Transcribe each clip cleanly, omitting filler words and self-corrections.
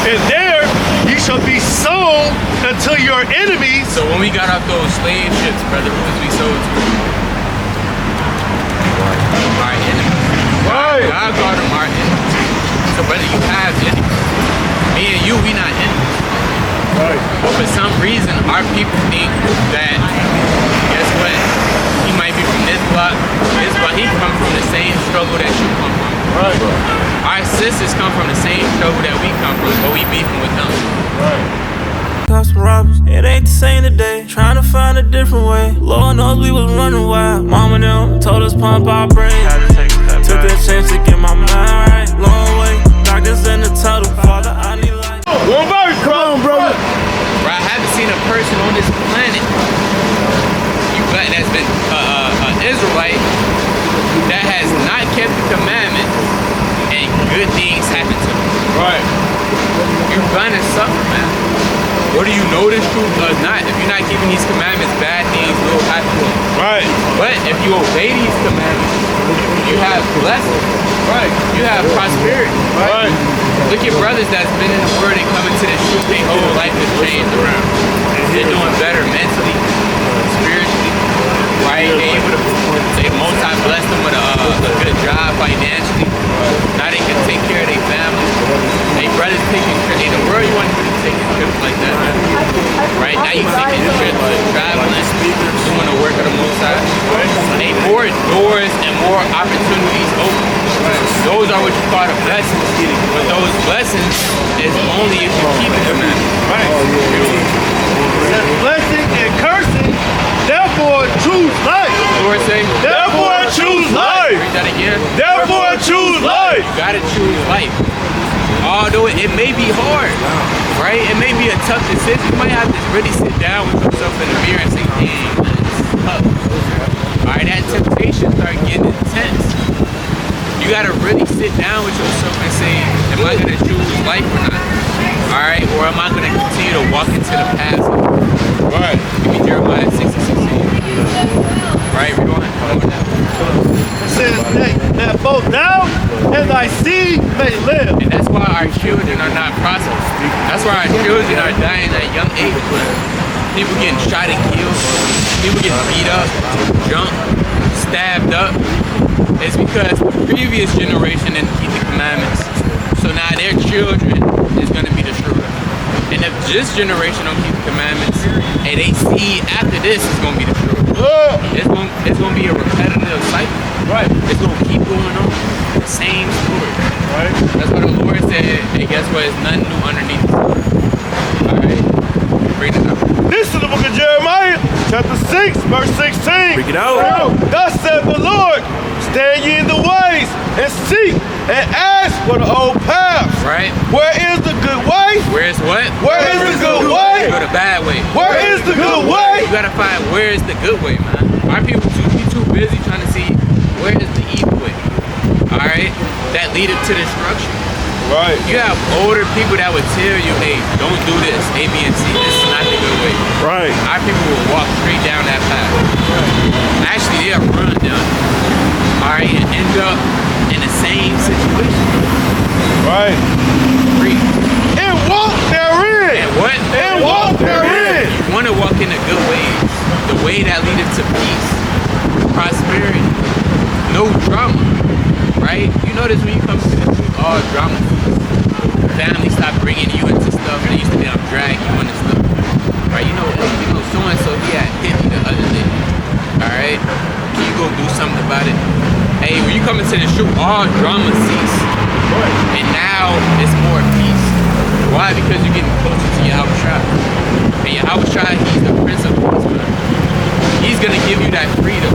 and there you shall be sold unto your enemies. So when we got off those slave ships, brother, who was we sold to? Our enemies. Right. God called them our enemies. So brother, you have enemies. Me and you, we not enemies. Right. But for some reason, our people think that, guess what? He might be from this block, he come from the same struggle that you come from. Right. Our sisters come from the same struggle that we come from, but we beefing with them. Right. Cops and robbers, it ain't the same today. Trying to find a different way. Lord knows we was running wild. Mama them told us pump our brakes. Took that chance to get my mind right. Long way, doctors in the tunnel. Father, I need light. One verse, come on, brother. Bro, I haven't seen a person on this planet that's been an Israelite that has not kept the commandment and good things happen to them. Right. You're gonna suffer, man. Whether you know this truth or not, if you're not keeping these commandments, bad things will happen to you. Right. But if you obey these commandments, you have blessings. Right. You have prosperity. Right. Look at brothers that's been in the word and coming to this truth, their whole life has changed around. They're doing better mentally, spiritually, right? They multi-blessed them with a good job financially. Now they can take care of their family. They brothers taking care. In the world, you want to be taking trips like that, man. Right? Now you taking trips, traveling, doing the work of the Most High. Hey, more doors and more opportunities open. Those are what you call the blessings. But those blessings is only if you keep it, man. Right. That's blessing and cursing. Therefore, choose life. Lord say, therefore, choose life. Read that again. Therefore, choose life. You gotta choose life. Although it may be hard, right? It may be a tough decision. You might have to really sit down with yourself in the mirror and say, dang, it's tough. Alright, that temptation start getting intense. You gotta really sit down with yourself and say, am I gonna choose life or not? Alright, or am I gonna continue to walk into the past? Right. Give me Jeremiah 6:16. Right, we're going to It says that both thou and thy seed may live. And that's why our children are not prosperous. That's why our children are dying at a young age. People getting shot and killed. People getting beat up, jumped, stabbed up. It's because the previous generation didn't keep the commandments. So now their children is going to be destroyed. And if this generation don't keep the commandments, and they see after this is going to be destroyed. It's going to be a repetitive cycle. Right. It's going to keep going on. The same story. Right. That's what the Lord said. And guess what? It's nothing new underneath the sun. Alright? Bring it up. This is the book of Jeremiah, chapter 6, verse 16. Bring it out. Thus said the Lord, stand ye in the ways and seek and ask for the old paths. Right? Where is the good way? Where is what? Where is the good way? Go the bad way. Where is the good way? You gotta find where is the good way, man. Our people be too busy trying to see where is the evil way. Alright? That lead to destruction. Right. You have older people that would tell you, hey, don't do this, A, B, and C. This is not the good way. Right. Our people will walk straight down that path. Actually, they'll run down it. Alright, and end up in the same situation. Right. Read. And walk therein. And what? And walk therein. You want to walk in the good ways. The way that leads to peace, prosperity, no drama. Right? You notice when you come to this, all drama. Family stop bringing you into stuff, and it used to be I'm dragging you into stuff. Right? You know, so and so he had hit me the other day. Alright? Can you go do something about it? Hey, when you come into the shoot, all drama cease. And now it's more peace. Why? Because you're getting closer to Yahweh Shai. And Yahweh Shai, he's the Prince of Peace. He's gonna give you that freedom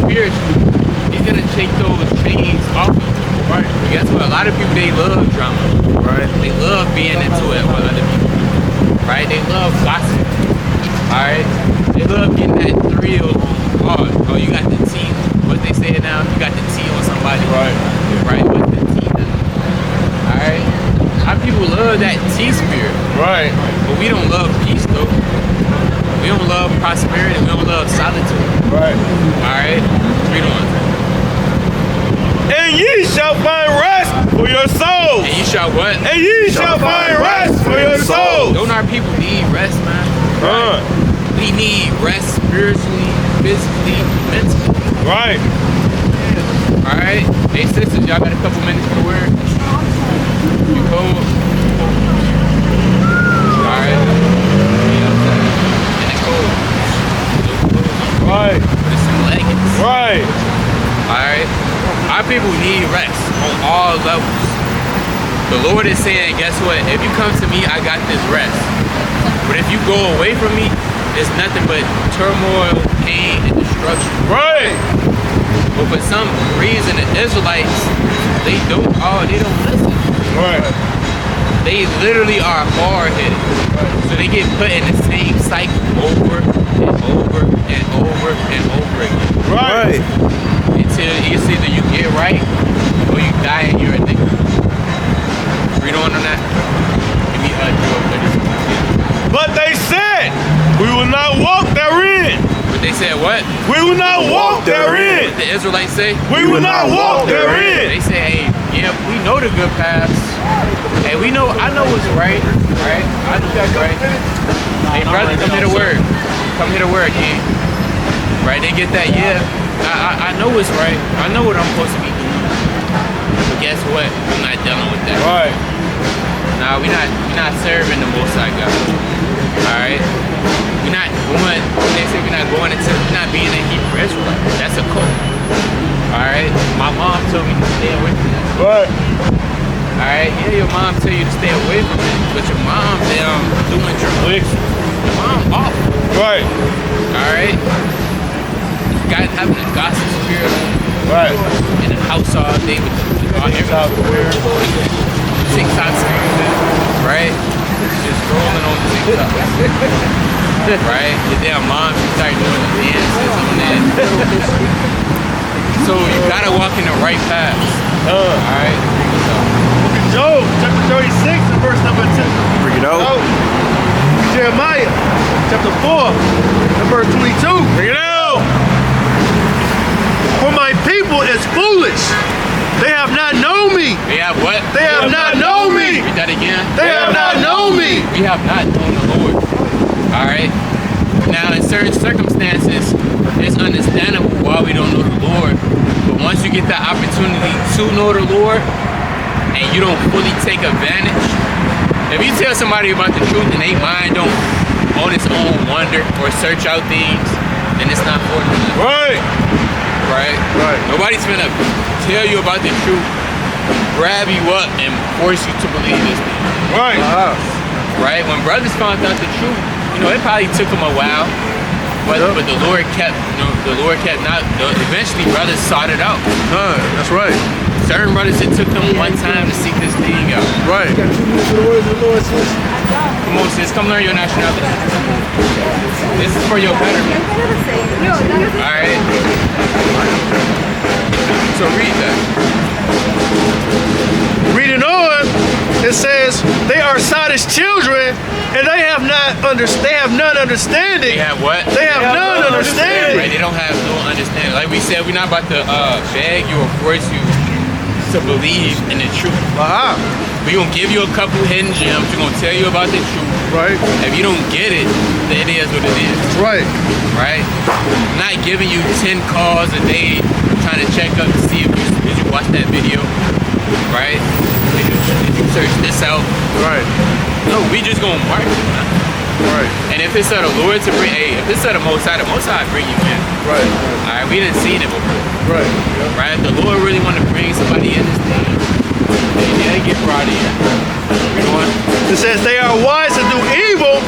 spiritually. He's gonna take those chains off of you. Right. But guess what? A lot of people, they love drama. Right. They love being into it with other people. Right? They love gossip. Alright? They love getting that thrill. Oh, you got the tea. What they say now? You got the tea on somebody. Right. Right? What's the tea now? Alright? Our people love that tea spirit. Right. But we don't love peace though. We don't love prosperity. We don't love solitude. Right. Alright? Read on. And ye shall find rest for your souls. And ye shall what? And ye shall find rest for your souls. Don't our people need rest, man? Right? We need rest spiritually, physically, mentally. Right. Alright? Hey sisters, y'all got a couple minutes for the word? You cold? Alright. And it's cold. Right. With some leggings. Right. Alright? Our people need rest on all levels. The Lord is saying, guess what? If you come to me, I got this rest. But if you go away from me, it's nothing but turmoil, pain, and destruction. Right. But for some reason, the Israelites, they don't listen. Right. They literally are hard-headed. So they get put in the same cycle over and over and over and over again. Right. Until it's either you get right or you die and you're a nigga. Read on that. Give me But they said, we will not walk therein. But they said what? We will not walk therein. What the Israelites say? We will not walk therein. They say, hey, yeah, we know the good paths. Hey, I know what's right, right? I know that's right. Hey, brother, come hear the word. Come hear the word, King. Right, they get that, yeah, I know what's right. I know what I'm supposed to be doing. But guess what? I'm not dealing with that. Right. Nah, we're not serving the Most High God. Alright? We're not going, they say we're not going into, we're not being a Hebrew Israelite. That's a cult. Alright? My mom told me to stay away from that. Right. Alright? Yeah, your mom tell you to stay away from it. But your mom, doing drugs. Your mom off. Right. Alright? God having a gossip spirit Right. in the house all day with TikTok screen, right? Just scrolling on TikTok. Right? Your damn mom start doing the dances on that. So you gotta walk in the right path. Alright? Job chapter 36 and verse number 2. Bring it out. Jeremiah chapter 4 and verse 22. Bring it out. For my people is foolish. They have not known me. They have what? They have not known me. Read that again. They have not known me. We have not known the Lord. Alright? Now in certain circumstances, it's understandable why we don't know the Lord. But once you get that opportunity to know the Lord, and you don't fully take advantage, if you tell somebody about the truth and they mind don't on its own wonder or search out things, then it's not for them. Right. Right? Right. Nobody's gonna tell you about the truth, grab you up and force you to believe this thing. Right. Right? When brothers found out the truth, it probably took them a while, but the Lord kept, eventually brothers sought it out. That's right. Certain brothers, it took them one time to seek this thing out. Right. Come on, sis, come learn your nationality. This is for your betterment. Alright? So read that. Reading on, it says, they are sottish children, and they have none understanding. They have what? They have none understanding. Right, they don't have no understanding. Like we said, we're not about to beg you or force you to believe in the truth. We're going to give you a couple hidden gems. We're going to tell you about the truth. Right. If you don't get it, then it is what it is. Right. Right? I'm not giving you 10 calls a day trying to check up to see if you watch that video. Right? Did you search this out? Right. No, we just going to mark it. Right. And if it's of the Lord to bring, if it's of the Most High bring you in. Right. Alright, we didn't see it before. Right. Right? If the Lord really want to bring somebody in this thing, they get brought in. You know what? It says they are wise to do evil,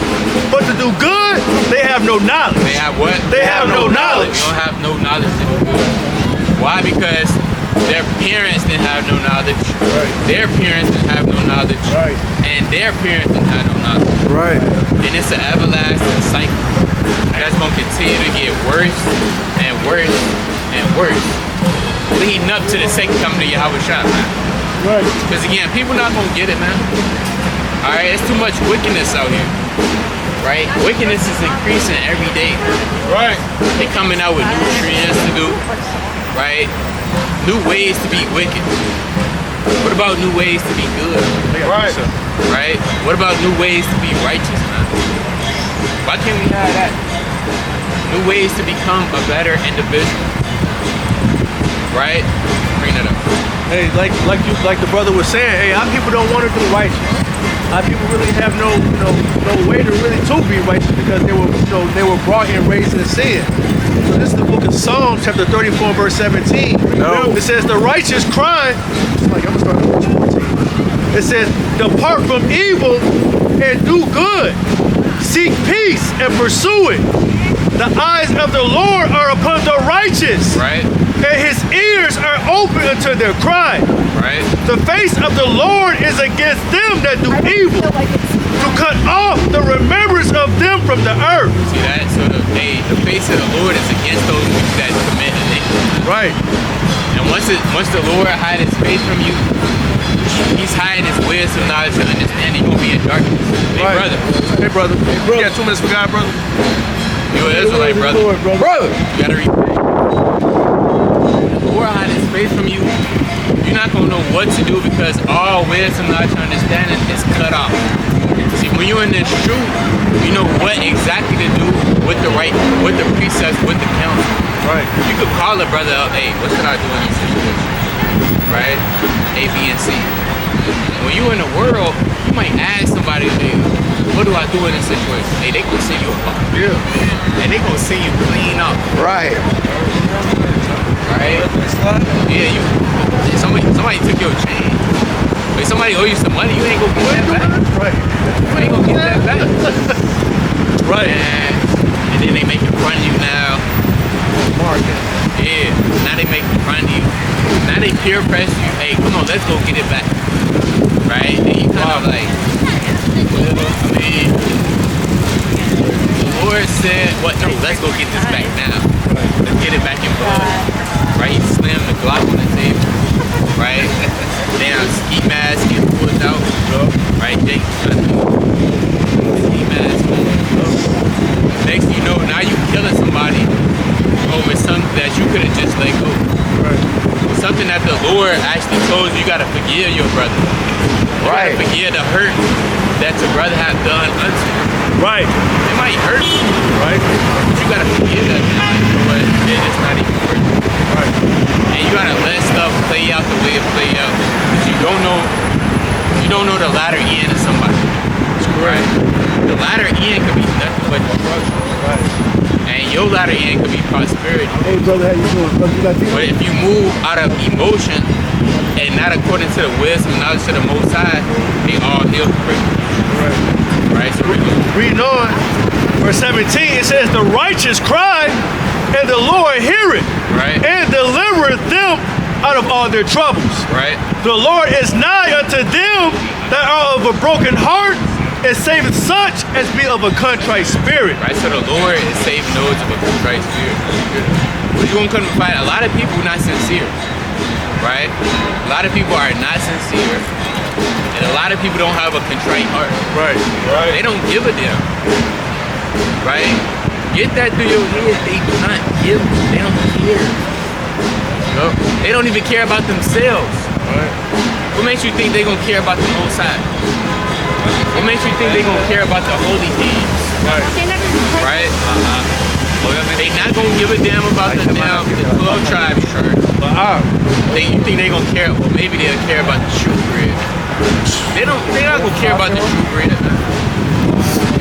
but to do good, they have no knowledge. They have what? They have no knowledge. They don't have no knowledge to do good. Why? Because their parents didn't have no knowledge. Right. Their parents didn't have no knowledge. Right. And their parents didn't have no knowledge. Right. And it's an everlasting cycle. That's going to continue to get worse and worse and worse, leading up to the second coming of Yahweh Shah, man. Right. Because again, people not going to get it, man. Alright, it's too much wickedness out here. Right? Wickedness is increasing every day. Right. They're coming out with new trends to do. Right? New ways to be wicked. What about new ways to be good? Right. Right? What about new ways to be righteous, man? Why can't we have that? New ways to become a better individual. Right? Bring that up. Hey, like the brother was saying, hey, our people don't want to do righteous. Our people really have no way to really be righteous because they were brought and raised in sin. So this is the book of Psalms, chapter 34, verse 17. No. It says, the righteous cry. Like, I'm gonna start at verse 14. It says, depart from evil and do good. Seek peace and pursue it. The eyes of the Lord are upon the righteous. Right? And his ears are open unto their cry. Right? The face of the Lord is against them that do evil, to cut off the remembrance of them from the earth. See that? So the face of the Lord is against those people that commit iniquity. Right. And once the Lord hide his face from you, he's hiding his wisdom, knowledge, and understanding. You're gonna be in darkness. Hey, Right. brother. Hey, brother. You got 2 minutes for God, brother? You an Israelite, brother. Lord, brother. You gotta repent. The Lord hide his face from you. You're not gonna know what to do because all wisdom, knowledge, and understanding is cut off. See, when you're in this truth, you know what exactly to do with the precepts, with the counsel. Right. You could call a brother up, hey, what should I do in this situation? Right? A, B, and C. When you in the world, you might ask somebody, hey, what do I do in this situation? Hey, they gonna send you a fucking bill. And they gonna send you clean up. Right. Right? Yeah, somebody took your chain. If somebody owe you some money, you ain't gonna get that back. Right. You ain't gonna get that back. Right. And then they make fun of you now. Market. Yeah, now they make fun of you. Now they peer press you. Hey, come on, let's go get it back. Right? And you kind of like, well, I mean, the Lord said, what? No, let's go get this back now. Let's get it back in blood. Right? You slam the Glock on the table. Right? Damn, ski mask get pulled out. Right? Jake, ski mask. Next thing you know, now you killing somebody over something that you could have just let go. Right. Something that the Lord actually told you, you gotta forgive your brother. You Right. gotta forgive the hurt that your brother had done unto you. Right. It might hurt you, Right. but you gotta forgive that man. But it's not even worth it. Right. And you gotta let stuff play out the way it play out. Because you don't know the latter end of somebody. Right? The latter end could be nothing but destruction. Right. And your latter end could be prosperity. Hey, brother, how you doing? Brother, you got these? But if you move out of emotion and not according to the wisdom and knowledge of the Most High, they all heal quick. Right. Right? So Reading on, verse 17, it says, the righteous cry, and the Lord heareth, Right. and delivereth them out of all their troubles. right? The Lord is nigh unto them that are of a broken heart, and saveth such as be of a contrite spirit. Right? So the Lord is saving those of a contrite spirit. What you gonna come to find? A lot of people not sincere. Right? A lot of people are not sincere. And a lot of people don't have a contrite heart. Right. They don't give a damn. Right? Get that through your head. They do not give. They don't care. No. They don't even care about themselves. Right. What makes you think they're gonna care about the Most High? What makes you think they're gonna care about the holy things? Right. Right? They not gonna give a damn about the 12 tribes church. You think they gonna care? Well, maybe they'll care about the true bread. They're not gonna care about the true bread.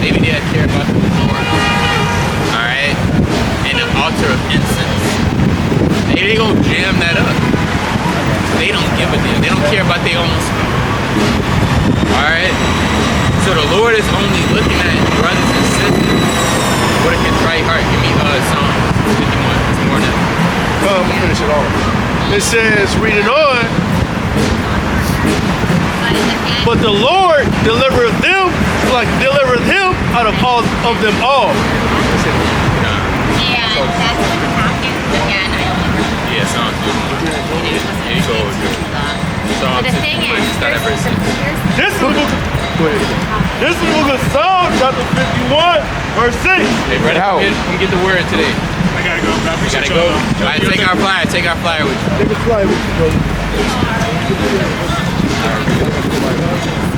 Maybe they'll care about the Lord. Alright? And the altar of incense. They gonna jam that up. They don't give a damn. They don't care about their own stuff. Alright? So the Lord is only looking at brothers and sisters with a contrite heart. Give me Psalm 51. It's more than that. We'll finish it off. It says, reading on, but the Lord delivereth him out of all of them all. Yeah, that's what happened. Again, I don't remember. Yeah, Psalm 51. Yeah, you go over there. Psalm But the thing 51. is, Start at verse 6. This is the book. This is the book of Psalms, chapter 51, verse 6. Hey, brother, come get the word today. I gotta go. I You appreciate gotta go. y'all, though. All right, take our flyer with you. Take a fly with you, brother.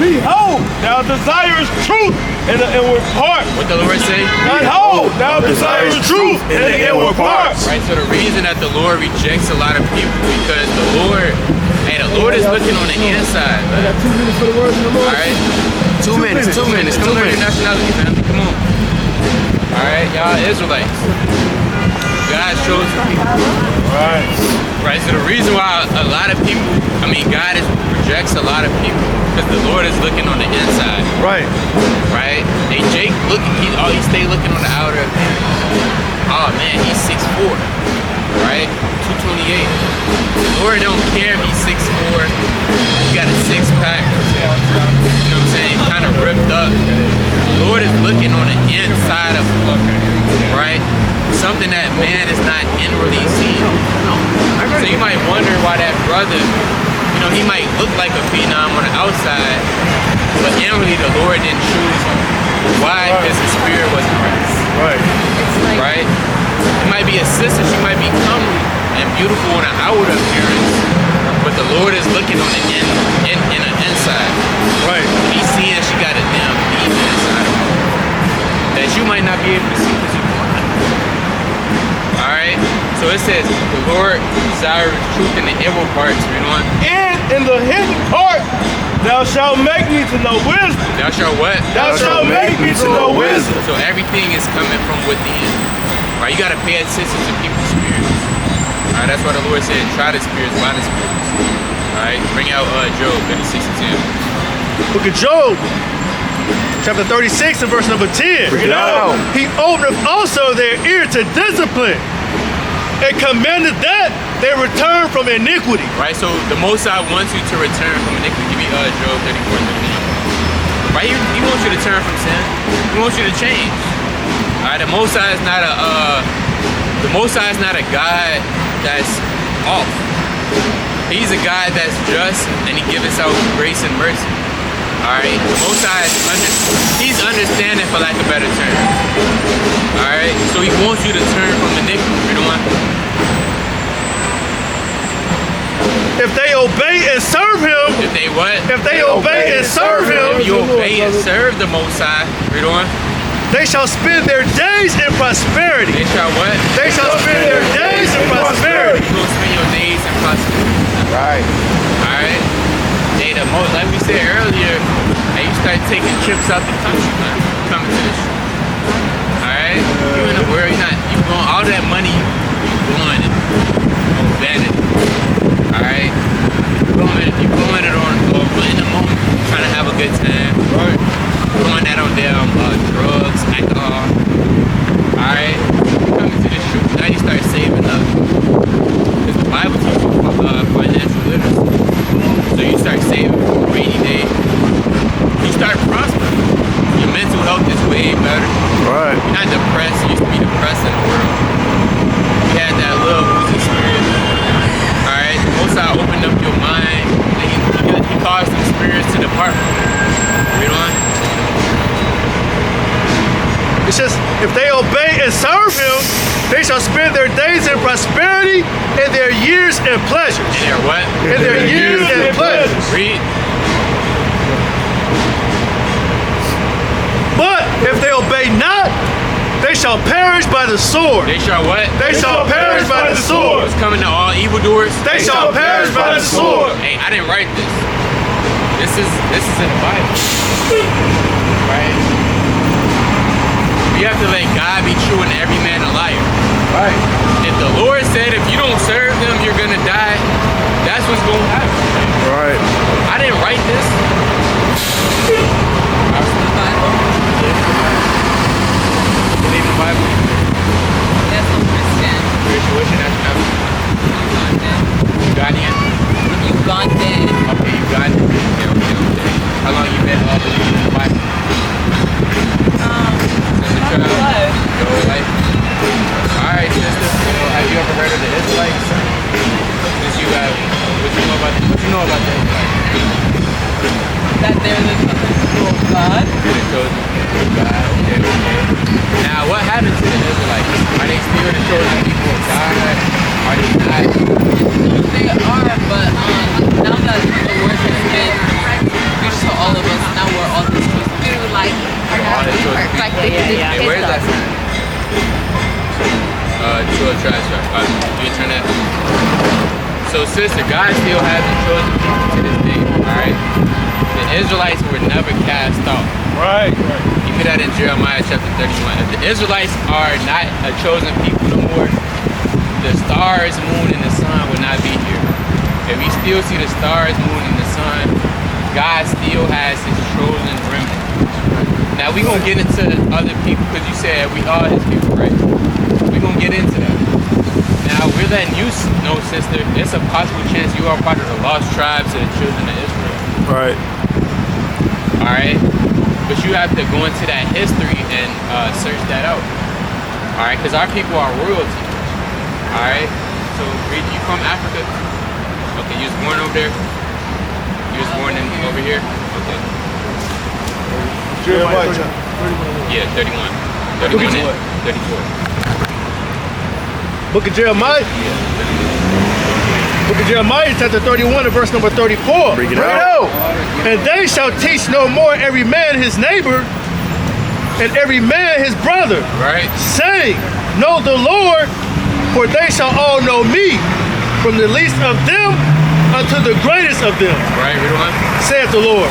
Behold, thou desirest truth in the inward part. What the Lord say? Behold, thou desirest truth in the inward parts. Right, so the reason that the Lord rejects a lot of people because the Lord is looking on the inside. I got 2 minutes for the words of the Lord. All right, 2 minutes. Come on, your nationality, man. Come on. All right, y'all Israelites. God shows people. Right, so the reason why a lot of people, God rejects a lot of people because the Lord is looking on the inside. Right. Right? Hey, Jake, he stay looking on the outer appearance. Oh man, he's 6'4", right? 228. The Lord don't care if he's 6'4", he got a six-pack, you know what I'm saying, kind of ripped up. The Lord is looking on the inside of him, right? Something that man is not inwardly seeing. So you might wonder why that brother, he might look like a phenom on the outside, but inwardly the Lord didn't choose him. Why? Because his spirit wasn't right. Right? It might be a sister, she might be comely and beautiful on the outward appearance, but the Lord is looking on the inside. Right. He's seeing she got a damn demon inside of her that you might not be able to see because you're blind. Alright? So it says, the Lord desires truth in the inward parts, And in the hidden part, thou shalt make me to know wisdom. Thou shalt what? Thou shalt make me to know wisdom. So everything is coming from within. Right? You got to pay attention to people's spirits. Alright? That's why the Lord said, try the spirits, by the spirits. Alright? Bring out Job, 36:10. Book of Job, chapter 36 and verse number 10. Bring it out. He openeth also their ear to discipline, and commanded that they return from iniquity. Right, so the Most High wants you to return from iniquity. Give me Job 34:31. Right, he wants you to turn from sin. He wants you to change. All right, the Most High is not a God that's off. He's a God that's just, and he gives out grace and mercy. All right, the Most High he's understanding, for lack of better term. All right, so he wants you to turn from iniquity. If they obey and serve him. If they what? If they obey and serve him. If you obey and serve the Most High, they shall spend their days in prosperity. They shall what? They shall spend their days in prosperity. You're gonna spend your days in prosperity. Right. All right. Hey, like we said earlier, hey, you start taking trips out the country, man. Coming to this shit. All right. You in the world, you going all that money you blowing it on vanity. All right. You blowing it on in the moment, trying to have a good time. Right. Blowing that on damn drugs, alcohol. All right. Coming to this truth, now you start saving up. Because the Bible teaches financial literacy. So you start saving for a rainy day. You start prospering. Your mental health is way better. Right. You're not depressed. You used to be depressed in the world. You had that little losing spirit. Alright? Most I opened up your mind. He caused some spirits to depart from you. Read on. It says, if they obey and serve him, they shall spend their days in prosperity and their years in pleasures. And their what? And their years in pleasures. Read. But if they obey not, they shall perish by the sword. They shall what? They shall perish by the sword. It's coming to all evildoers. They shall perish by the sword. Hey, I didn't write this. This is in the Bible. Right? You have to let God be true and every man a liar. Right. If the Lord said if you don't serve them, you're gonna die, that's what's gonna happen. Right. I didn't write this. Believe in the Bible. That's a Christian. Christian, what's your nationality? Ugandan. Ugandan. Okay, Ugandan. Okay. How long you been believing in the Bible? Since a child? Your whole life? Alright, sister. Have you ever heard of the Israelites? Since you have, what you know about the Israelites? That they're the people of God. You're the chosen people of God. Okay. Now, what happened to the Israelites? Are they still the chosen people of God? Are they not? They are, but now that the worship is to all of us. Now we're all this chosen people. Like, All his chosen people. like the Where's that sign? To a trash truck. You internet. So sister, God still has the chosen people to this day. Alright? The Israelites were never cast out. Right. You get that in Jeremiah chapter 31. If the Israelites are not a chosen people no more, the stars, moon, and the sun will not be here. If we still see the stars, moon, and the sun, God still has his chosen remnant. Now we're gonna get into other people because you said we are his people, right? We're gonna get into that. Now we're letting you know, sister, it's a possible chance you are part of the lost tribes of the children of Israel. Right. Alright? But you have to go into that history and search that out. Alright? Because our people are royalty. Alright? So, you from Africa? Okay, you was born over there? You was born over here? Okay. Jeremiah. Yeah, 31. 31 and 34. Book of Jeremiah. Book of Jeremiah, chapter 31, and verse number 34. Bring it out. And they shall teach no more every man his neighbor, and every man his brother, Right? saying, Know the Lord, for they shall all know me, from the least of them unto the greatest of them, Right, read on. saith the Lord.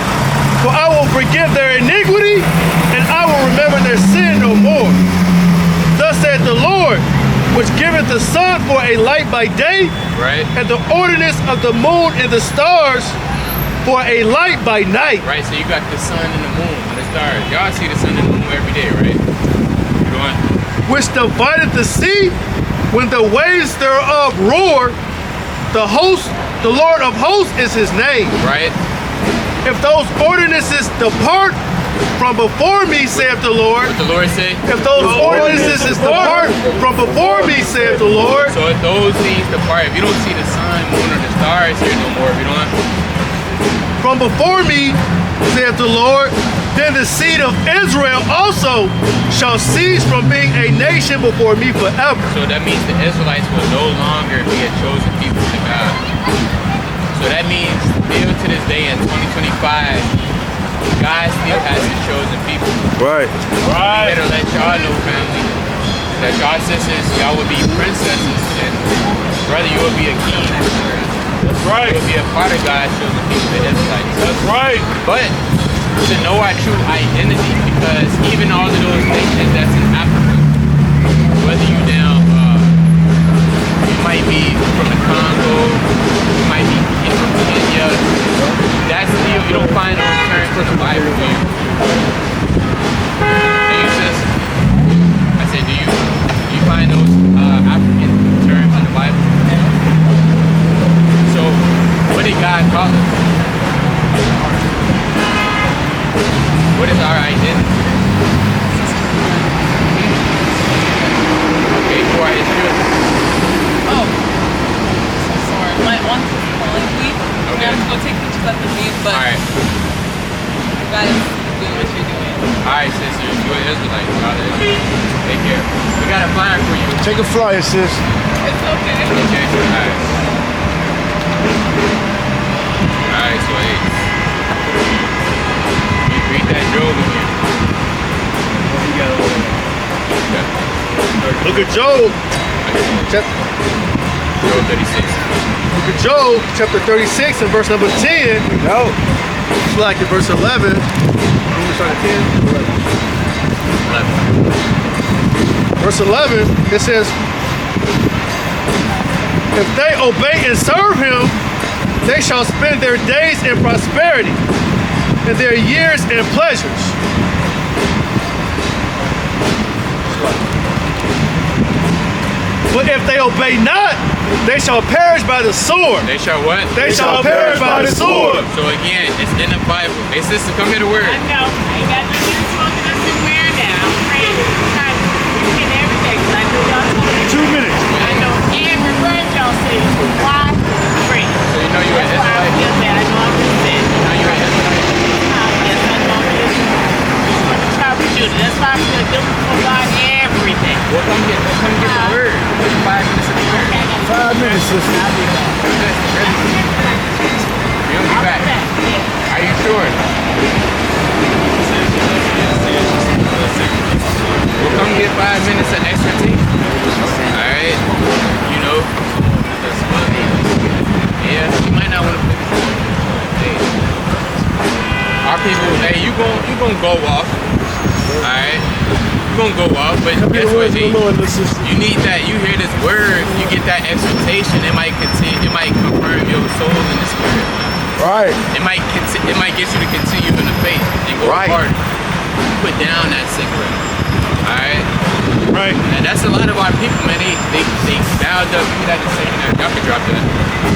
For I will forgive their iniquity, and I will remember their sin no more. Thus saith the Lord, which giveth the sun for a light by day, Right? and the ordinance of the moon and the stars for a light by night. Right, so you got the sun and the moon and the stars. Y'all see the sun and the moon every day, right? Read on. Which divideth the sea when the waves thereof roar. The Lord of hosts is his name. Right? If those ordinances depart from before me, saith the Lord. What the Lord say? If those ordinances depart from before me, saith the Lord. So if those things depart, if you don't see the sun, moon, or the stars here no more, if you don't, From before me, saith the Lord, then the seed of Israel also shall cease from being a nation before me forever. so that means the Israelites will no longer be a chosen people to God. So that means still to this day in 2025, God still has his chosen people. Right. I better let y'all know, family, that y'all sisters, y'all will be princesses, and brother, you will be a king. That's right. You will be a part of God's chosen people, the Israelites. That's right. But to know our true identity, because even all of those nations that's in Africa, whether you down, you might be from the Congo, you might be from Kenya, that's still, you don't find a return to the Bible, do you? Do you, sis? I said, do you find those African terms in the Bible? So, what did God call us? What is our identity? Okay, who are his children? Oh, so sorry. My aunt is calling me. Okay. I'm gonna go take pictures at the beach, but Alright. you guys doing what you're doing. Alright, sister, you're an Israelite, brother. Take care. We got a flyer for you. Take a flyer, sis. It's okay. Okay, alright. Alright, so hey. You greet that Job again. You got over there. Look at Job. Job 36. Look at Job, chapter 36 and verse number 10. No. It's like in verse 11. You start at 10? 11. Verse 11, it says, if they obey and serve him, they shall spend their days in prosperity and their years in pleasures. But if they obey not, they shall perish by the sword. They shall what? They shall perish by the sword. So again, it's in the Bible. Hey sister, come here to word. I know. I ain't got no use smoking us in wear now. I'm praying trying to get everything. 'Cause I know y'all told me. 2 minutes. I know every word y'all say. Why? Pray. So you know you're an That's why I Israelite? feel bad. I know I'm just saying. You know you're an Israelite? Yes, I know I'm just going to try to do it. That's why I feel guilty for God everything. Well, come get the word. Give you 5 minutes of the word. Okay, I got 5 minutes, sister. I'll be back. You'll be back. Yeah. Are you sure? We'll come get 5 minutes of extra tea. Alright? You know? Yeah, you might not want to put hey. Our people, hey, you gon' go off. Alright? You gon' go off, but guess what, G? You need that, you hear this word, you get that exhortation, it might confirm your soul in the spirit. Right. It might get you to continue in the faith and go harder. Put down that cigarette. Alright? Right. And that's a lot of our people, man. They bound up. Give me that in second Ezra. Y'all can drop that.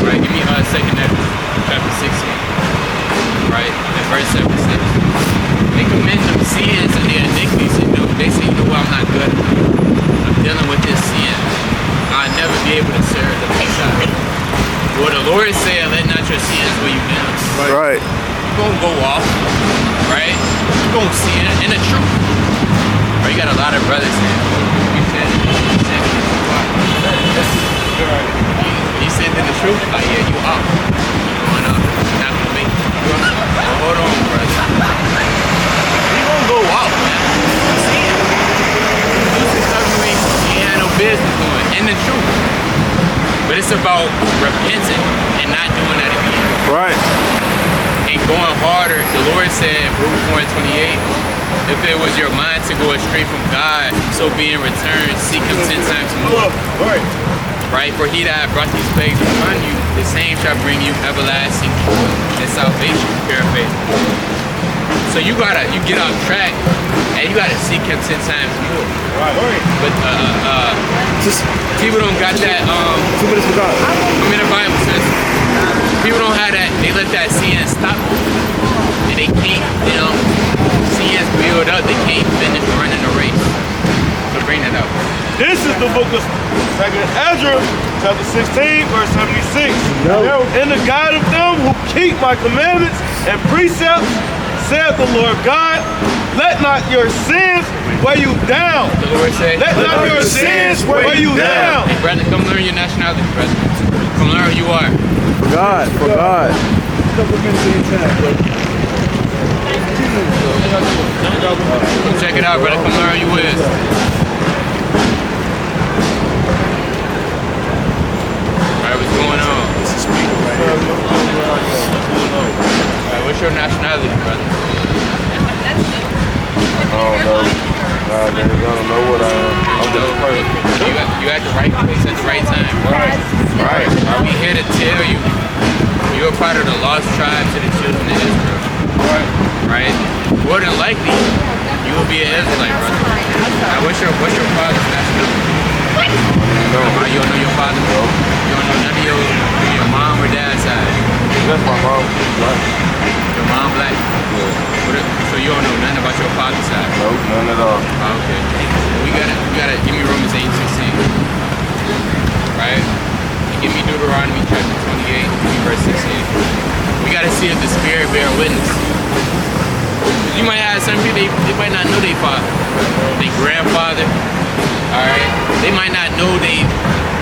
Right? Give me second Ezra, chapter 16. Right? And verse 76. They commend them sins and their iniquities. They say, you know what, I'm not good. I'm dealing with this sin. I'll never be able to serve the Messiah. Well, the Lord said, let not your sins weigh you down. Right. You're going to go off. Right? You're going to sin in the truth. Or you got a lot of brothers saying, you said you said in the truth? Oh yeah, you off. You're going up. You're not going to make it. Well, hold on, brother. You won't go off, man. I'm saying. Do some stuff you ain't had no business doing. In the truth. But it's about repenting and not doing that again. Right. And going harder. The Lord said, Ruth 1:28, if it was your mind to go astray from God, so be in return, seek him 10 times more. Right? For he that brought these plagues upon you, the same shall bring you everlasting joy and salvation. Paraphrase. So you get off track and you gotta seek him 10 times more. Right. But Just people don't got that 2 minutes for God. I mean the Bible says people don't have that, they let that sin stop them. And they can't, sins build up, they can't finish running the race. So bring that out. This is the book of 2nd Ezra, chapter 16, verse 76. In the God of them who keep my commandments and precepts, saith the Lord God, let not your sins weigh you down. The Lord said, Let not your sins weigh you down. Hey, brother, come learn your nationality, brother. Come learn who you are. For God, for God. Check it out, brother. Come learn who you is. Alright, what's going on? Alright, what's your nationality, brother? I don't know. I don't know what I am. I'm just a person. You at the right place at the right time. Right. Are we here to tell you you're a part of the lost tribes of the children of Israel? Right? More than likely, you will be an Israelite, brother. Now, what's your father's nationality? No. You don't know your father? No. You don't know none of your mom or dad's side? That's my mom. Black. Your mom black? Yeah. So you don't know nothing about your father's side? Nope, none at all. Oh, okay. We gotta give me Romans 8:16. Right? And give me Deuteronomy chapter 28, verse 16. We gotta see if the Spirit bear witness. You might have some people, they might not know their father, their grandfather. Alright? They might not know their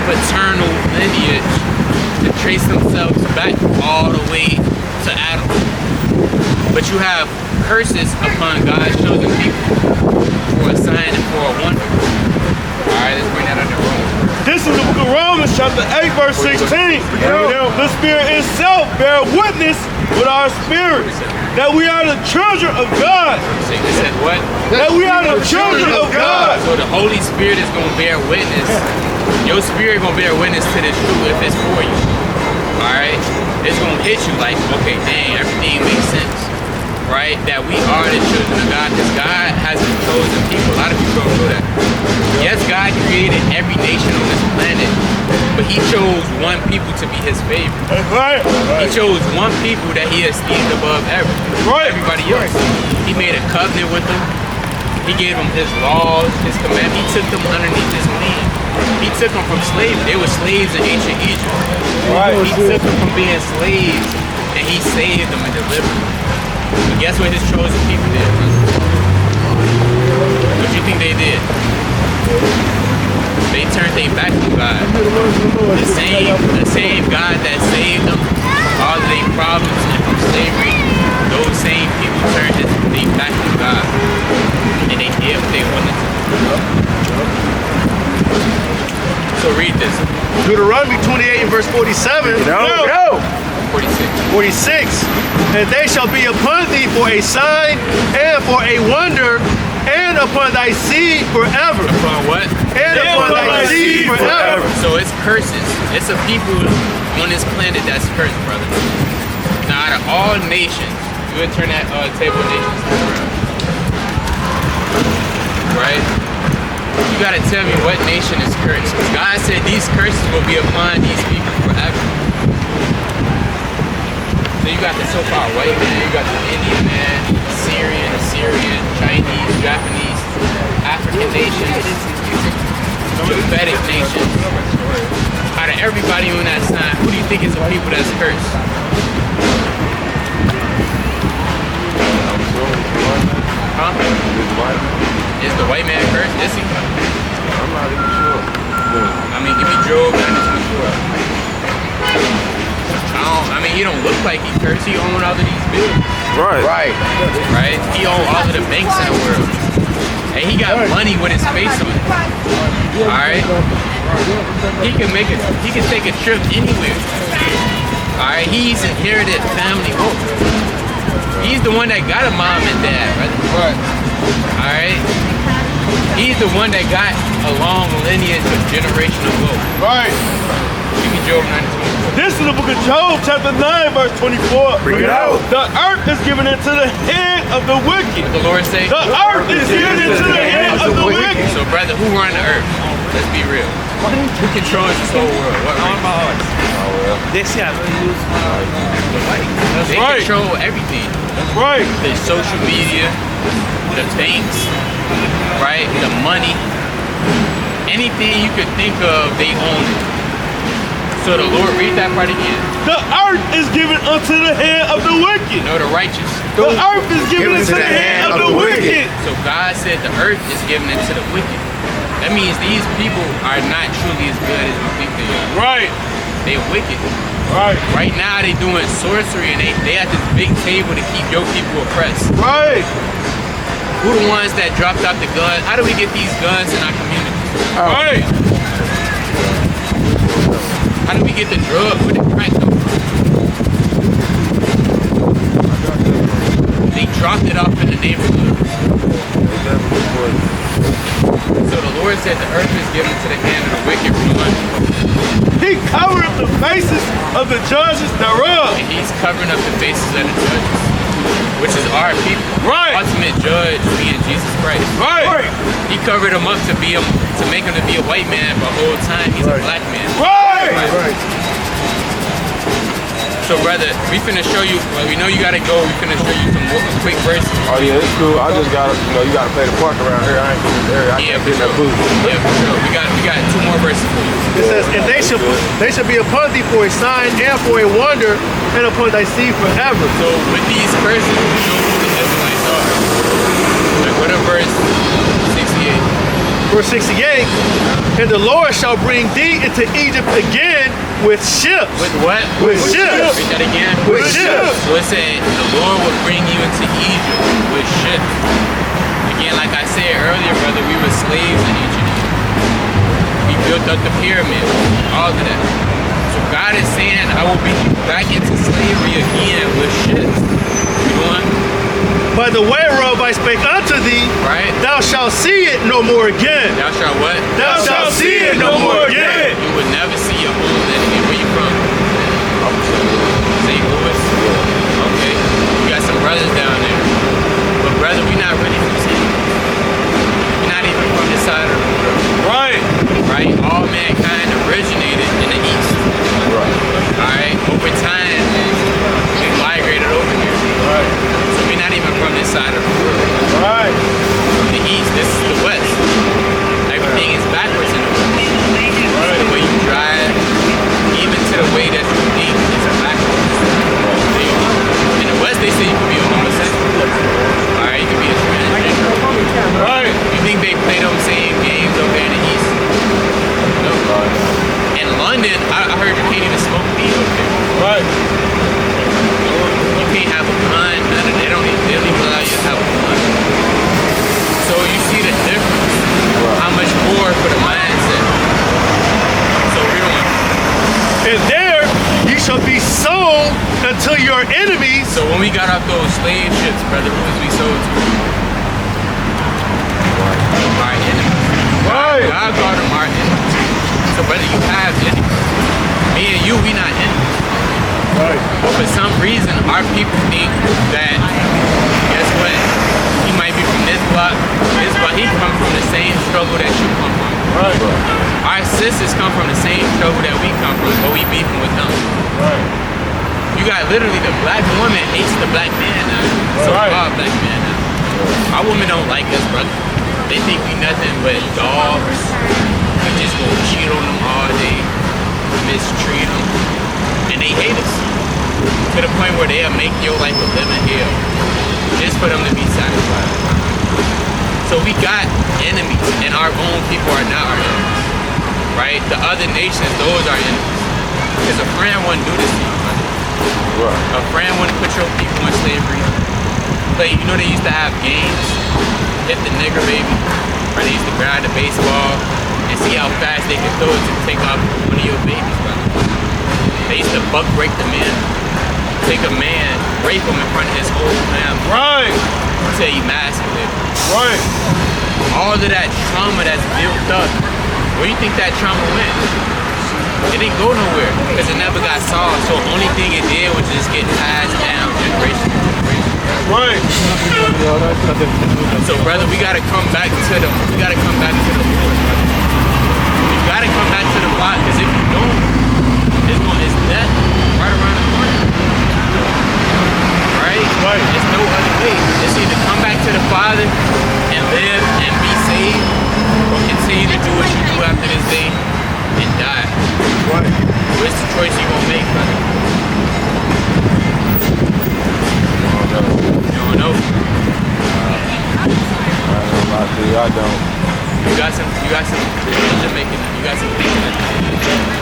paternal lineage to trace themselves back all the way to Adam. But you have curses upon God's chosen people for a sign and for a wonder. Alright, let's bring that under Romans. This is the book of Romans, chapter 8, verse 16. The Spirit itself bear witness with our spirit that we are the children of God. They said what? That we are the children of God. So the Holy Spirit is going to bear witness. Your spirit going to bear witness to this truth if it's for you. Alright? It's going to hit you like, okay, dang, everything makes sense. Right? That we are the children of God because God has been chosen people. A lot of people don't know that. Yes, God created every nation on this planet, but he chose one people to be his favorite. Right. He chose one people that he esteemed above everybody else. He made a covenant with them. He gave them his laws, his commandments. He took them underneath his wing. He took them from slavery. They were slaves in ancient Egypt. Right. He took them from being slaves and he saved them and delivered them. But guess what his chosen people did, brother? What do you think they did? They turned their back on God. The same God that saved them from all of their problems So read this. Deuteronomy 28 and verse 47. Go. 46. 46. And they shall be upon thee for a sign and for a wonder, and upon thy seed forever. Upon what? And upon thy seed forever. So it's curses. It's a people on this planet that's cursed, brother. Now, out of all nations, you would turn that table of nations around. Right? You gotta tell me what nation is cursed. Because God said these curses will be upon these people forever. So you got the so-called white man, you got the Indian man, Assyrian, Chinese, Japanese, African nations, Tibetic nations. Out of everybody on that sign, who do you think is the people that's cursed? Huh? Is the white man cursed? Is he? I'm not even sure. I mean, give me Job 92. He don't look like he cursed. He owned all of these buildings. Right. He owned all of the banks in the world. And he got money with his face on it. Alright? He can take a trip anywhere. Alright? He's inherited family wealth. He's the one that got a mom and dad, brother. Alright? He's the one that got a long lineage of generational wealth. Right. Give me Job 92. This is the book of Job, chapter 9, verse 24. Bring it out. The earth is given into the hand of the wicked. What the Lord say? The earth is given into the hand of the wicked. So, brother, who run the earth? Let's be real. Who controls this whole world? What race? They have They right. control everything. That's right. The social media, the banks, right? The money. Anything you could think of, they own it. So the Lord, read that part again. The earth is given unto the hand of the wicked. No, the righteous. The earth is given into the hand of the wicked. So God said the earth is given into the wicked. That means these people are not truly as good as we think they are. Right. They're wicked. Right. Right now they doing sorcery and they at this big table to keep your people oppressed. Right. Who the ones that dropped out the guns? How do we get these guns in our community? Right. How do we get the drug with the crack though? They dropped it off in the neighborhood. So the Lord said the earth is given to the hand of the wicked ruler. He covered up the faces of the judges thereof. And he's covering up the faces of the judges, which is our people. Right. Ultimate judge being Jesus Christ. Right. He covered him up to make him to be a white man, but the whole time he's a black man. Right. So brother, we finna show you, well, we know you gotta go, we finna show you some quick verses. Oh yeah, it's cool. I just gotta, you gotta pay the park around here. I ain't in this area. I can't get in that booth. Yeah, for sure. We got 2 more verses for you. It says, and they shall be upon thee for a sign and for a wonder, and upon thy seed forever. So with these curses, we know who the Edomites are. Like what a verse 68. Verse 68, and the Lord shall bring thee into Egypt again with ships. With what? With ships. Read that again. With ships. So it said, the Lord will bring you into Egypt with ships. Again, like I said earlier, brother, we were slaves in Egypt. We built up the pyramid, all of that. So God is saying, I will bring you back into slavery again with ships. You want? By the way whereof I spake unto thee, Right. thou shalt see it no more again. Thou shalt what? Thou shalt see it no more again. You would never see your home enemy. Where you from? St. Louis? Okay. You got some brothers down there. But brother, we not really from St. Louis. We're not even from this side of the world. Right. Right? All mankind originated in the east. Alright? Over time, we migrated over here. Right. So we're not even from this side of the world. Right. From the east, this is the west. Everything is backwards in the west. The way you drive, even to the way that you think is backwards. In the west, they say you can be a homosexual. kill your enemies. So when we got off those slave ships, brother, who was we sold to? Our enemies. Right. God called them our enemies. So brother, you have enemies. Me and you, we not enemies. Right. But for some reason, our people think that, guess what? He might be from this block, he come from the same struggle that you come from. Right. Our sisters come from the same struggle that we come from, but we beefing with them. Right. You got literally the black woman hates the black man now. So-called black man now. Our women don't like us, brother. They think we nothing but dogs. We just go cheat on them all day, mistreat them, and they hate us to the point where they'll make your life a living hell just for them to be satisfied. So we got enemies, and our own people are not our enemies, right? The other nations, those are enemies. Because a friend wouldn't do this to you, brother. Right. A friend wouldn't put your people in slavery. But you know they used to have games, hit the nigger baby, or they used to grab the baseball and see how fast they could throw it to take off one of your babies, brother. They used to buck break the man, take a man, rape him in front of his whole family. Right. Until he emasculated. Right. All of that trauma that's built up, where you think that trauma went? It didn't go nowhere because it never got solved. So the only thing it did was just get passed down generation to generation. Right. So brother, we gotta come back to the Lord, brother. You gotta come back to the block, because if you don't, it's death right around the corner. Right? Right. There's no other way. It's either come back to the Father and live and be saved, or continue to do what you do after this day and die. Right. What's the choice you gonna make, brother? You don't know. I don't. You got some decision making. You got some thinking.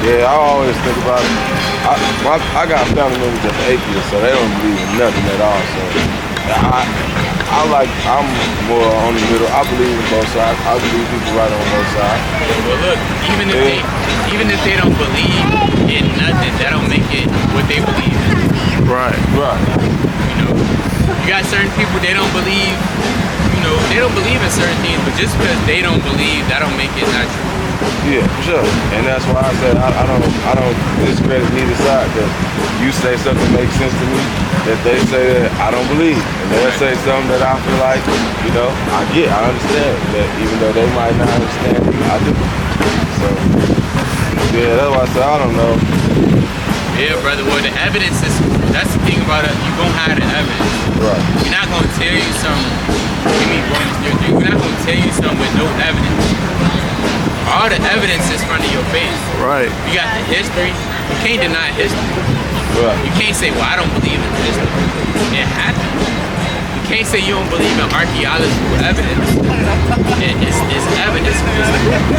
Yeah, I always think about it. I got family members that's atheists, so they don't believe in nothing at all. So I'm more on the middle. I believe in both sides. I believe people right on both sides. Well, look, even if they don't believe in nothing, that don't make it what they believe in. Right. Right. You know, you got certain people they don't believe. You know, they don't believe in certain things, but just because they don't believe, that don't make it not true. Yeah, for sure. And that's why I said I don't discredit neither side, because you say something makes sense to me that they say that I don't believe. And they'll say something that I feel like, I understand that even though they might not understand me, I do. So yeah, that's why I said I don't know. Yeah, brother, well the evidence is, that's the thing about it, you gonna have the evidence. Right. We're not gonna tell you something, we're not gonna tell you something with no evidence. All the evidence is in front of your face. Right. You got the history. You can't deny history. Right. You can't say, well, I don't believe in history. It happened. You can't say you don't believe in archaeological evidence. It's evidence. It's proof.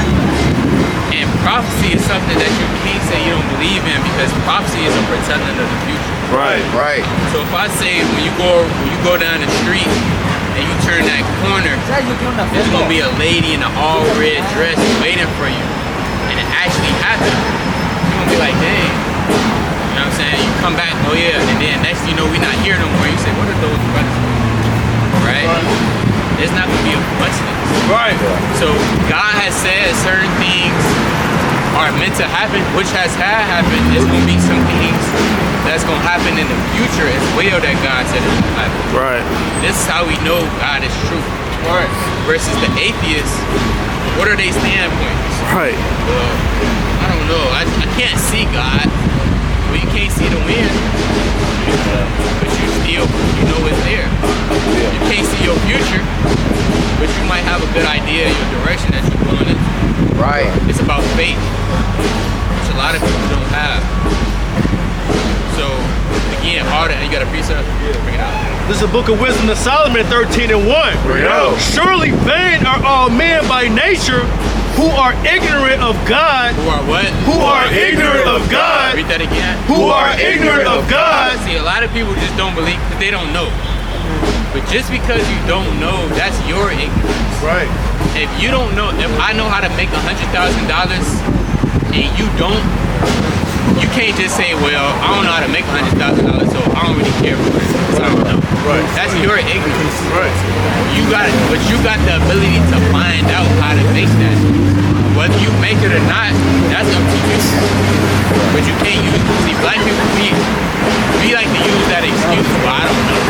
And prophecy is something that you can't say you don't believe in, because prophecy is a pretending of the future. Right. Right. So if I say when you go down the street and you turn that corner, there's gonna be a lady in an all red dress waiting for you, and it actually happened, you're gonna be like, dang. You know what I'm saying? You come back, oh yeah, and then next thing you know, we're not here no more. You say, what are those brothers? Right? There's not gonna be a coincidence. Right. So God has said certain things are meant to happen, which has happened. There's gonna be some things that's gonna happen in the future as well that God said is gonna happen. Right. This is how we know God is true. Right. Versus the atheists, what are their standpoints? Right. Well, I don't know. I can't see God. Well, you can't see the wind, but you know it's there. You can't see your future, but you might have a good idea of your direction that you're going into. Right. It's about faith, which a lot of people don't have. So, again, you got a precept? Yeah. Bring it out. This is the book of wisdom of Solomon 13:1. Bring it out. Surely vain are all men by nature, who are ignorant of God. Who are what? Who are ignorant of God. Read that again. Who are ignorant of God. See, a lot of people just don't believe because they don't know. But just because you don't know, that's your ignorance. Right. If you don't know, if I know how to make $100,000 and you don't, you can't just say, well, I don't know how to make $100,000, so I don't really care for it. So I don't know. Right. That's your ignorance. Right. You got the ability to find out how to make that. Whether you make it or not, that's up to you. But you can't use. See, black people, we like to use that excuse. Well, I don't know,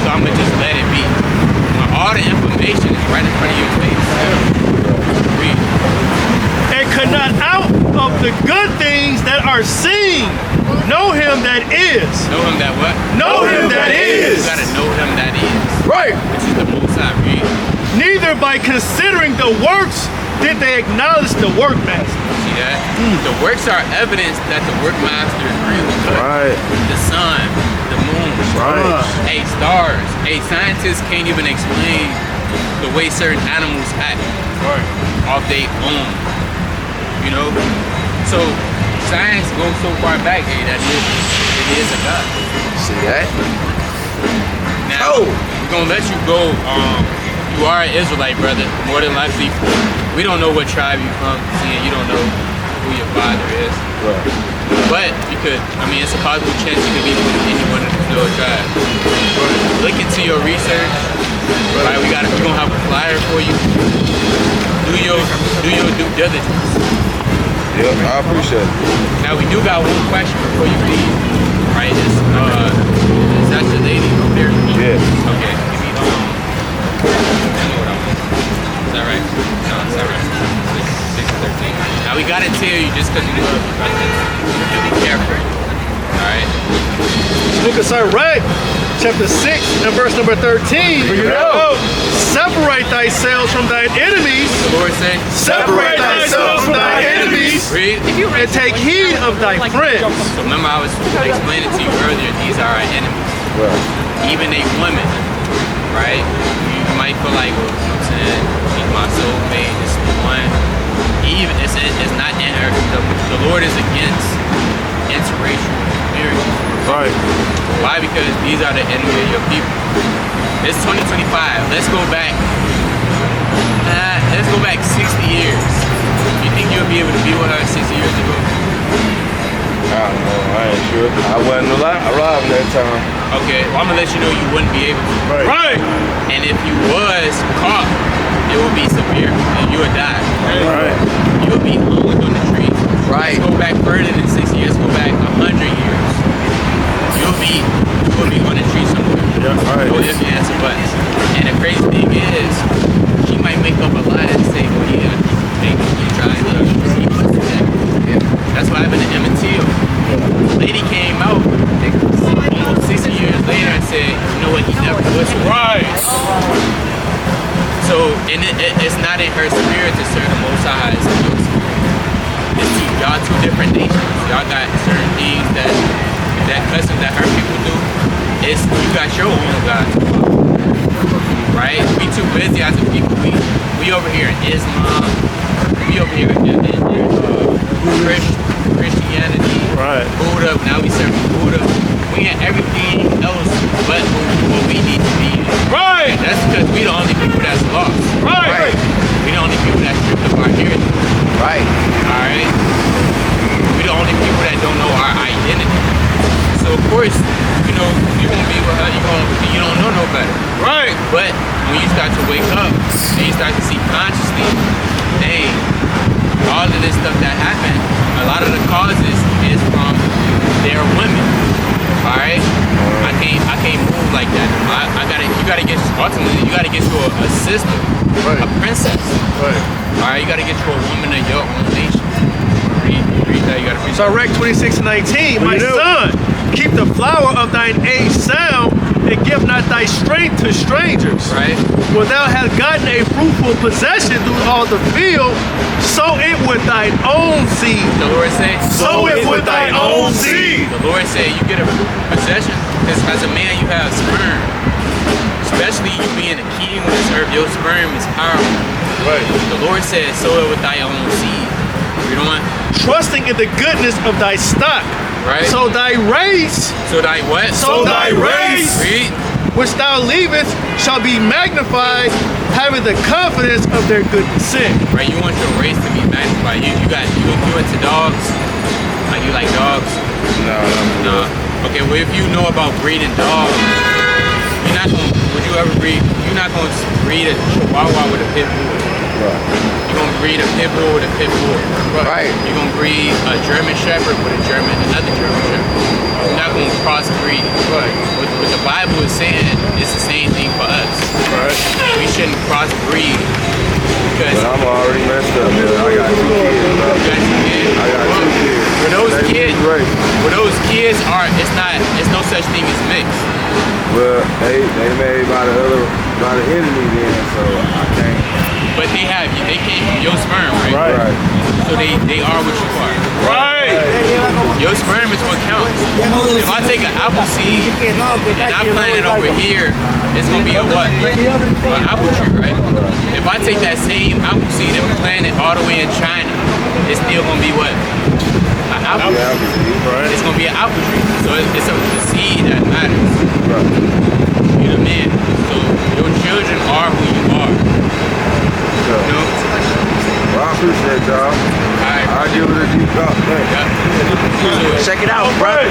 so I'm gonna just let it be. When all the information is right in front of your face. Read. And could not out of the good things that are seen know him that is. Know him that what? Know him that is. You gotta know him that is. Right. Which is the Most High. Read. Neither by considering the works did they acknowledge the workmaster. See that? The works are evidence that the workmaster is real. Right. The sun, the moon, Right. hey, stars. Hey, scientists can't even explain the way certain animals act off their own. You know? So science goes so far back, hey, that it is a God. See that? Now, we're gonna let you go. You are an Israelite, brother. More than likely, we don't know what tribe you come. Seeing you don't know who your father is. Right. But you could, I mean, it's a possible chance you could be from any one of the 12 tribes. Look into your research. Right, we're gonna have a flyer for you. Do your due diligence. Yep, I appreciate it. Now we do got one question before you leave. Right, is that your lady over there? Yeah. Okay. Is that right? No, it's not right. 6:13. Now we gotta tell you just because you love me, right? Be careful. Alright? Book of Sirach, chapter 6 and verse number 13. Bring it out. Separate thyself from thine enemies. The Lord say, Separate thyself from thine enemies. read. And take heed of thy friends. So remember I was explaining to you earlier, these are our enemies. Right. Even a woman, right? You might feel like, well, you know what I'm saying? She's my soulmate, this is the one. Even it's not in her. The Lord is against interracial marriage. Right. Why? Because these are the enemy of your people. It's 2025. Let's go back. Let's go back 60 years. You think you'll be able to be with her 60 years ago? I don't know. I ain't sure. I wasn't alive that time. Okay, well, I'm gonna let you know you wouldn't be able to. Right. And if you was caught, it would be severe, and you would die. Right. You would be hung on the tree. Right. Let's go back further than 60 years. Go back 100 years. You'll be on the tree somewhere. Yeah, right. No ifs, ands, or buts. And the crazy thing is, she might make up a lie and say, "Oh yeah, you tried to see what's that." That's what happened to Emmett Till. Lady came out almost 60 years later and said, "You know what? He never was Right. So, and it's not in her spirit to serve the Most High. It's y'all two different nations. Y'all got certain things that customs that her people do. You got your own God, right? We too busy as a people. We over here in Islam. We over here in Christianity. Right. Buddha. Now we serve Buddha. We in everything else but what we need to be in. Right. That's because we the only people that's lost. Right. We the only people that stripped of our heritage. Right. Alright? We the only people that don't know our identity. So of course, you know, you're gonna be with her, you don't know no better. Right. But when you start to wake up and you start to see consciously, dang, all of this stuff that happened, a lot of the causes is from their women. Alright? I can't move like that. Ultimately you gotta get you a sister, a princess. Right. Alright, you gotta get you a woman of your own nation. Read that, you gotta read that. Sirach 26:19. My son, keep the flower of thine age sound, and give not thy strength to strangers. Right? When thou hast gotten a fruitful possession through all the field, sow it with thine own seed. The Lord say, Sow it with thine own seed. the Lord said you get a possession. Because as a man you have sperm. Especially you being a king on this earth, your sperm is powerful. Right. The Lord said, sow it with thy own seed. You know what? Trusting in the goodness of thy stock. Right? So thy race, So thy what? So thy race. Read. which thou leavest, shall be magnified, having the confidence of their good descent. Right? You want your race to be magnified. You into dogs. Like you like dogs? No. No. Okay, well if you know about breeding dogs, you're not gonna. Would you ever breed? You're not gonna breed a Chihuahua with a pit bull. Right. You're gonna breed a pit bull with a pit bull. Right. You're gonna breed a German Shepherd with another German Shepherd. You're not gonna crossbreed. Right. What the Bible is saying is the same thing for us. Right. We shouldn't crossbreed because But I'm already messed up, man. I got 2 kids, bro. you got two kids. I got 2 kids. For those They kids, be great. for those kids are it's no such thing as mixed. Well, they made by the enemy then, so I can't. But they came from your sperm, right? Right. So they are what you are. Right. Your sperm is what counts. If I take an apple seed and I plant it over here, it's gonna be a what? An apple tree, right? If I take that same apple seed and plant it all the way in China, it's still gonna be what? An apple. Yeah, I can see. Right. It's gonna be an apple tree. So it's the seed that matters. Right. You know what I mean? So your children are who you are. So, You know? well, I appreciate y'all. Alright. I'll give it a deep thought. Thanks. Yeah. Check it out, bro.